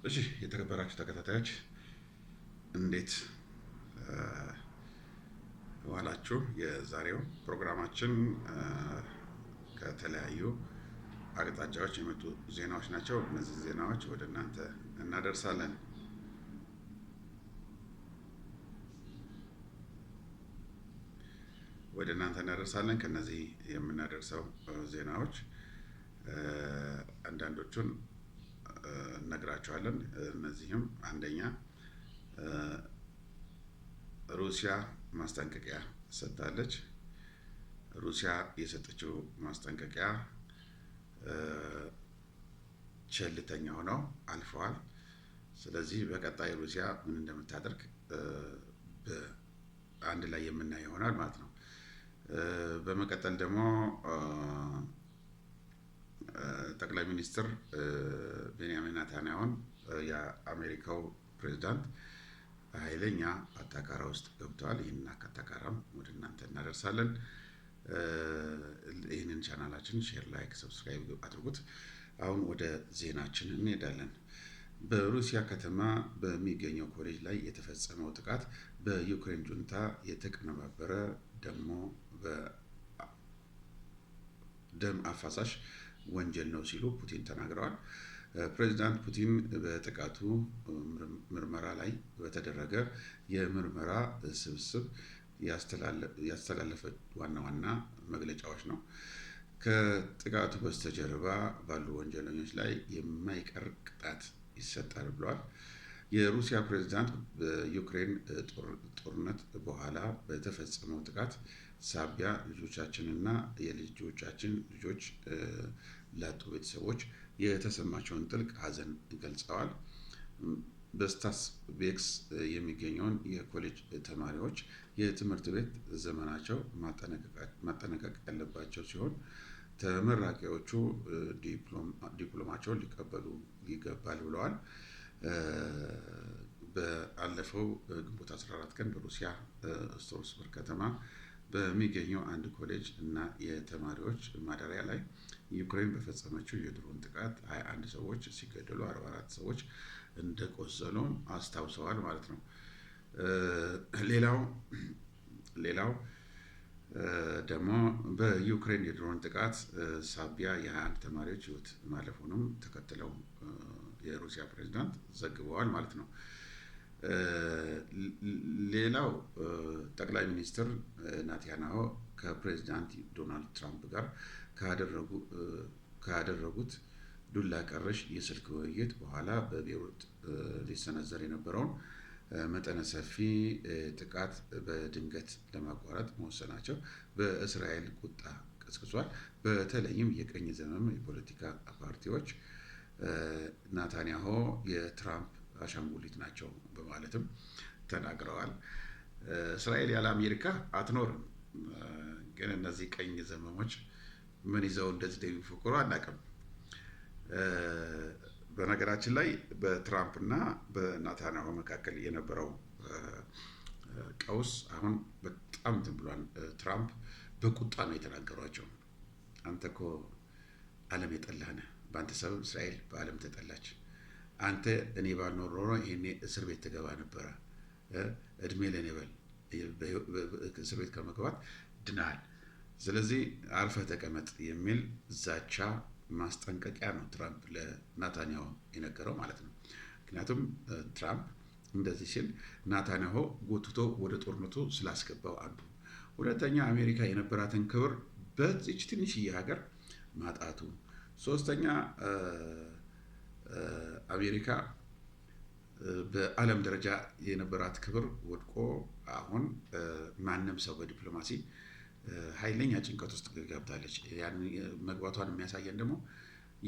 እሺ የተከበራችሁ ተከታታዮች እንዴት ዋላችሁ? የዛሬው ፕሮግራማችን ከተለያዩ አቅጣጫዎች የመጡ ዜናዎች ናቸው። እነዚህ ዜናዎች ወደ እናንተ እናደርሳለን። ከነዚህ የምናደርሰው ዜናዎች አንዳንዶቹን እነግራችኋለን። እነዚህም አንደኛ ሩሲያ ማስጠንቀቂያ ሰጥታለች። ሩሲያ የሰጠችው ማስጠንቀቂያ ቸልተኛ ሆነው አልፈዋል። ስለዚህ በቀጣይ ሩሲያ ምን እንደምታደርግ በአንድ ላይ የምናየው ይሆናል ማለት ነው። በመቀጠል ደግሞ ጠቅላይ ሚኒስትር ቤንያሚን ኔታንያሁን የአሜሪካው ፕሬዝዳንት ኃይለኛ አታካራ ውስጥ ገብተዋል። ይህንን አታካራም ወደ እናንተ እናደርሳለን። ይህንን ቻናላችን ሼር፣ ላይክ፣ ሰብስክራይብ አድርጉት። አሁን ወደ ዜናችን እንሄዳለን። በሩሲያ ከተማ በሚገኘው ኮሌጅ ላይ የተፈጸመው ጥቃት በዩክሬን ጁንታ የተቀነባበረ ደግሞ በደም አፋሳሽ ወንጀል ነው ሲሉ ፑቲን ተናግረዋል። ፕሬዚዳንት ፑቲን በጥቃቱ ምርመራ ላይ በተደረገ የምርመራ ስብስብ ያስተላለፈ ዋና ዋና መግለጫዎች ነው። ከጥቃቱ በስተጀርባ ባሉ ወንጀለኞች ላይ የማይቀር ቅጣት ይሰጣል ብለዋል። የሩሲያ ፕሬዝዳንት በዩክሬን ጦርነት በኋላ በተፈጸመው ጥቃት ሳቢያ ልጆቻችንና የልጆቻችን ልጆች ላጡ ቤተሰቦች የተሰማቸውን ጥልቅ ሐዘን ገልጸዋል። በስታስ ቤክስ የሚገኘውን የኮሌጅ ተማሪዎች የትምህርት ቤት ዘመናቸው ማጠናቀቅ ያለባቸው ሲሆን ተመራቂዎቹ ዲፕሎማቸውን ሊቀበሉ ይገባል ብለዋል። በአለፈው ግንቦት 14 ቀን በሩሲያ ስትሮስበርግ ከተማ በሚገኘው አንድ ኮሌጅ እና የተማሪዎች ማደሪያ ላይ ዩክሬን በፈጸመችው የድሮን ጥቃት 21 ሰዎች ሲገደሉ 44 ሰዎች እንደቆሰሉም አስታውሰዋል ማለት ነው። ሌላው ደግሞ በዩክሬን የድሮን ጥቃት ሳቢያ የ21 ተማሪዎች ሕይወት ማለፉንም ተከትለው የሩሲያ ፕሬዝዳንት ዘግበዋል ማለት ነው። ሌላው ጠቅላይ ሚኒስትር ኔታንያሁ ከፕሬዝዳንት ዶናልድ ትራምፕ ጋር ካደረጉት ዱላ ቀረሽ የስልክ ውይይት በኋላ በቤይሩት ሊሰነዘር የነበረውን መጠነ ሰፊ ጥቃት በድንገት ለማቋረጥ መወሰናቸው በእስራኤል ቁጣ ቀስቅሷል። በተለይም የቀኝ ዘመም የፖለቲካ ፓርቲዎች ኔታንያሁ የትራምፕ አሻንጉሊት ናቸው በማለትም ተናግረዋል። እስራኤል ያለ አሜሪካ አትኖርም። ግን እነዚህ ቀኝ ዘመሞች ምን ይዘው እንደዚህ እንደሚፎክሩ አናውቅም። በነገራችን ላይ በትራምፕ እና በኔታንያሁ መካከል የነበረው ቀውስ አሁን በጣም እንትን ብሏል። ትራምፕ በቁጣ ነው የተናገሯቸው። አንተ እኮ ዓለም የጠላህ ነህ፣ በአንተ ሰበብ እስራኤል በዓለም ተጠላች። አንተ እኔ ባልኖር ኖሮ ይሄኔ እስር ቤት ትገባ ነበረ። እድሜ ለኔ በል፣ እስር ቤት ከመግባት ድናሃል። ስለዚህ አርፈህ ተቀመጥ የሚል ዛቻ ማስጠንቀቂያ ነው ትራምፕ ለኔታንያሁ የነገረው ማለት ነው። ምክንያቱም ትራምፕ እንደዚህ ሲል ኔታንያሁ ጎትቶ ወደ ጦርነቱ ስላስገባው አንዱ፣ ሁለተኛ አሜሪካ የነበራትን ክብር በዚች ትንሽዬ ሀገር ማጣቱ፣ ሶስተኛ አሜሪካ በዓለም ደረጃ የነበራት ክብር ወድቆ አሁን ማንም ሰው በዲፕሎማሲ ኃይለኛ ጭንቀት ውስጥ ገብታለች። ያን መግባቷን የሚያሳየን ደግሞ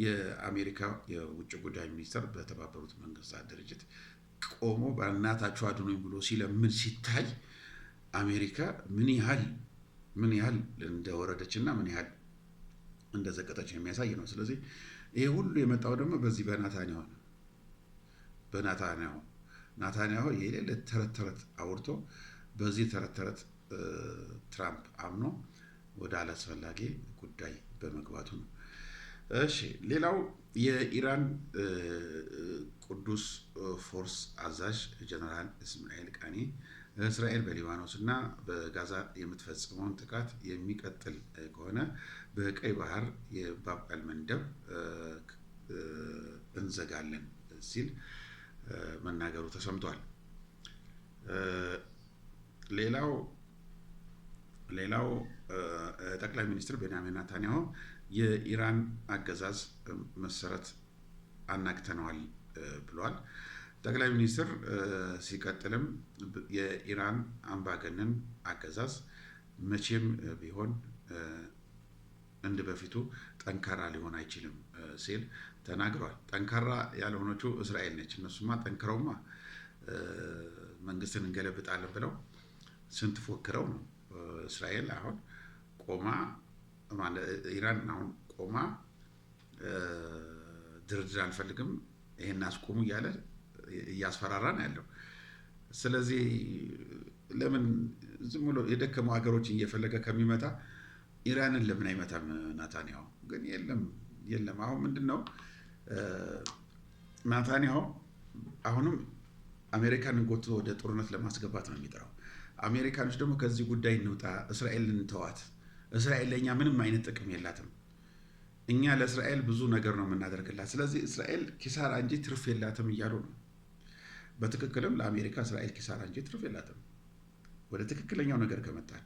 የአሜሪካ የውጭ ጉዳይ ሚኒስትር በተባበሩት መንግስታት ድርጅት ቆሞ በእናታችሁ አድኑኝ ብሎ ሲለምን ሲታይ አሜሪካ ምን ያህል እንደወረደች እና ምን ያህል እንደዘቀጠች የሚያሳይ ነው። ስለዚህ ይሄ ሁሉ የመጣው ደግሞ በዚህ በኔታንያሁ ነው። ኔታንያሁ የሌለ ተረት አውርቶ በዚህ ተረት ትራምፕ አምኖ ወደ አላስፈላጊ ጉዳይ በመግባቱ ነው። እሺ ሌላው የኢራን ቅዱስ ፎርስ አዛዥ ጀነራል እስማኤል ቃኒ እስራኤል በሊባኖስ እና በጋዛ የምትፈጽመውን ጥቃት የሚቀጥል ከሆነ በቀይ ባህር የባብ አልመንደብ እንዘጋለን ሲል መናገሩ ተሰምቷል። ሌላው ጠቅላይ ሚኒስትር ቤንያሚን ኔታንያሁ የኢራን አገዛዝ መሰረት አናግተነዋል ብለዋል። ጠቅላይ ሚኒስትር ሲቀጥልም የኢራን አምባገነን አገዛዝ መቼም ቢሆን እንደ በፊቱ ጠንካራ ሊሆን አይችልም ሲል ተናግሯል። ጠንካራ ያልሆነችው እስራኤል ነች። እነሱማ ጠንክረውማ መንግስትን እንገለብጣለን ብለው ስንት ፎክረው ነው። እስራኤል አሁን ቆማ ኢራን አሁን ቆማ ድርድር አልፈልግም ይሄን አስቆሙ እያለ እያስፈራራ ነው ያለው። ስለዚህ ለምን ዝም ብሎ የደከሙ ሀገሮችን እየፈለገ ከሚመታ ኢራንን ለምን አይመታም ኔታንያሁ? ግን የለም። አሁን ምንድነው ኔታንያሁ አሁንም አሜሪካንን ጎትቶ ወደ ጦርነት ለማስገባት ነው የሚጠራው። አሜሪካኖች ደግሞ ከዚህ ጉዳይ እንውጣ፣ እስራኤልን ተዋት፣ እስራኤል ለእኛ ምንም አይነት ጥቅም የላትም፣ እኛ ለእስራኤል ብዙ ነገር ነው የምናደርግላት፣ ስለዚህ እስራኤል ኪሳራ እንጂ ትርፍ የላትም እያሉ ነው። በትክክልም ለአሜሪካ እስራኤል ኪሳራ እንጂ ትርፍ የላትም። ወደ ትክክለኛው ነገር ከመጣን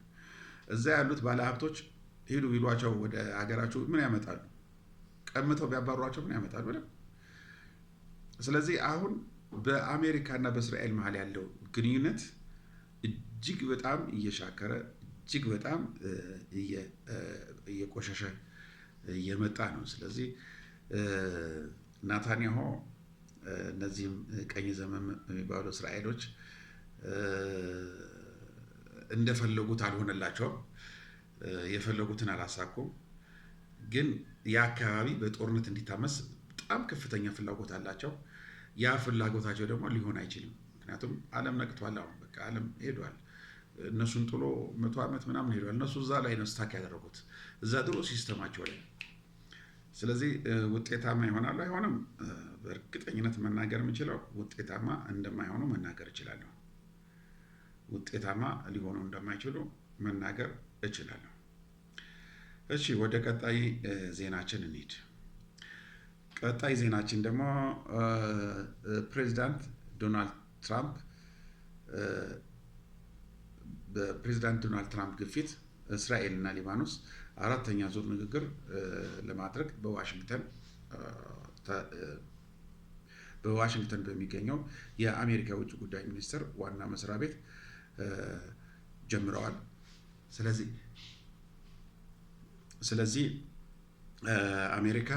እዛ ያሉት ባለሀብቶች ሂዱ ቢሏቸው ወደ ሀገራቸው ምን ያመጣሉ? ቀምተው ቢያባሯቸው ምን ያመጣሉ? ስለዚህ አሁን በአሜሪካና በእስራኤል መሀል ያለው ግንኙነት እጅግ በጣም እየሻከረ እጅግ በጣም እየቆሸሸ እየመጣ ነው። ስለዚህ ኔታንያሁ እነዚህም ቀኝ ዘመም የሚባሉ እስራኤሎች እንደፈለጉት አልሆነላቸውም፣ የፈለጉትን አላሳኩም። ግን የአካባቢ በጦርነት እንዲታመስ በጣም ከፍተኛ ፍላጎት አላቸው። ያ ፍላጎታቸው ደግሞ ሊሆን አይችልም። ምክንያቱም ዓለም ነቅቷል። አሁን በቃ ዓለም ሄዷል። እነሱን ጥሎ 100 ዓመት ምናምን ሄዷል። እነሱ እዛ ላይ ነው ስታክ ያደረጉት፣ እዛ ድሮ ሲስተማቸው ላይ። ስለዚህ ውጤታማ ይሆናሉ አይሆንም፣ በእርግጠኝነት መናገር የምችለው ውጤታማ እንደማይሆኑ መናገር እችላለሁ። ውጤታማ ሊሆኑ እንደማይችሉ መናገር እችላለሁ። እሺ ወደ ቀጣይ ዜናችን እንሂድ። ቀጣይ ዜናችን ደግሞ ፕሬዚዳንት ዶናልድ ትራምፕ በፕሬዚዳንት ዶናልድ ትራምፕ ግፊት እስራኤል እና ሊባኖስ አራተኛ ዙር ንግግር ለማድረግ በዋሽንግተን በሚገኘው የአሜሪካ ውጭ ጉዳይ ሚኒስቴር ዋና መስሪያ ቤት ጀምረዋል። ስለዚህ አሜሪካ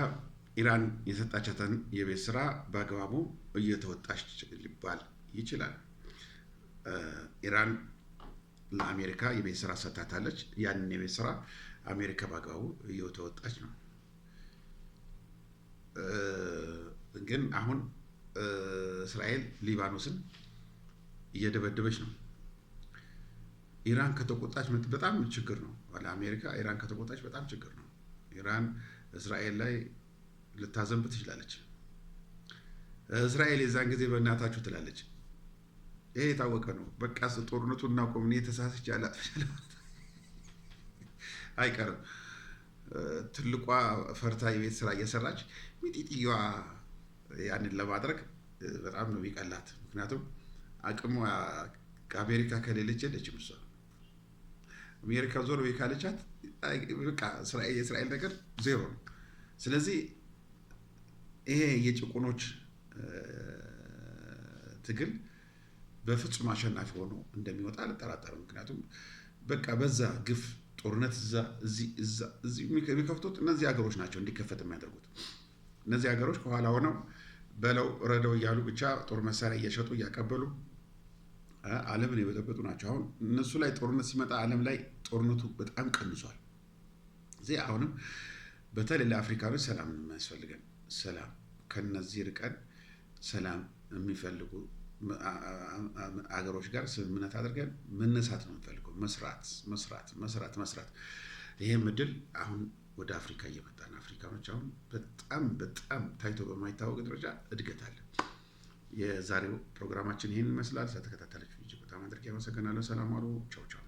ኢራን የሰጣቻትን የቤት ስራ በአግባቡ እየተወጣች ሊባል ይችላል። ኢራን ለአሜሪካ የቤት ስራ ሰጥታታለች። ያንን የቤት ስራ አሜሪካ በአግባቡ እየተወጣች ነው። ግን አሁን እስራኤል ሊባኖስን እየደበደበች ነው። ኢራን ከተቆጣች በጣም ችግር ነው። ለአሜሪካ ኢራን ከተቆጣች በጣም ችግር ነው። ኢራን እስራኤል ላይ ልታዘንብ ትችላለች። እስራኤል የዛን ጊዜ በእናታችሁ ትላለች። ይሄ የታወቀ ነው። በቃ ጦርነቱን እናቆም፣ እኔ ተሳስቻለሁ አይቀርም። ትልቋ ፈርታ የቤት ስራ እየሰራች ሚጢጥየዋ ያንን ለማድረግ በጣም ነው የሚቀላት። ምክንያቱም አቅሟ ከአሜሪካ ከሌለች የለችም እሷ። አሜሪካ ዞር ቤት ካለቻት በቃ የእስራኤል ነገር ዜሮ ነው። ስለዚህ ይሄ የጭቁኖች ትግል በፍጹም አሸናፊ ሆኖ እንደሚወጣ አልጠራጠርም። ምክንያቱም በቃ በዛ ግፍ ጦርነት እዚህ የሚከፍቱት እነዚህ ሀገሮች ናቸው እንዲከፈት የሚያደርጉት። እነዚህ ሀገሮች ከኋላ ሆነው በለው ረደው እያሉ ብቻ ጦር መሳሪያ እየሸጡ እያቀበሉ ዓለምን የበጠበጡ ናቸው። አሁን እነሱ ላይ ጦርነት ሲመጣ ዓለም ላይ ጦርነቱ በጣም ቀንሷል። እዚህ አሁንም በተለይ ለአፍሪካኖች ሰላም የሚያስፈልገን፣ ሰላም ከነዚህ ርቀን ሰላም የሚፈልጉ አገሮች ጋር ስምምነት አድርገን መነሳት ነው የምንፈልገው። መስራት። ይሄም እድል አሁን ወደ አፍሪካ እየመጣ ነው። አፍሪካኖች አሁን በጣም ታይቶ በማይታወቅ ደረጃ እድገት አለ። የዛሬው ፕሮግራማችን ይህን ይመስላል። ስለተከታተላችሁ እጅግ በጣም አድርጌ አመሰግናለሁ። ሰላም ዋሉ። ቻው ቻው።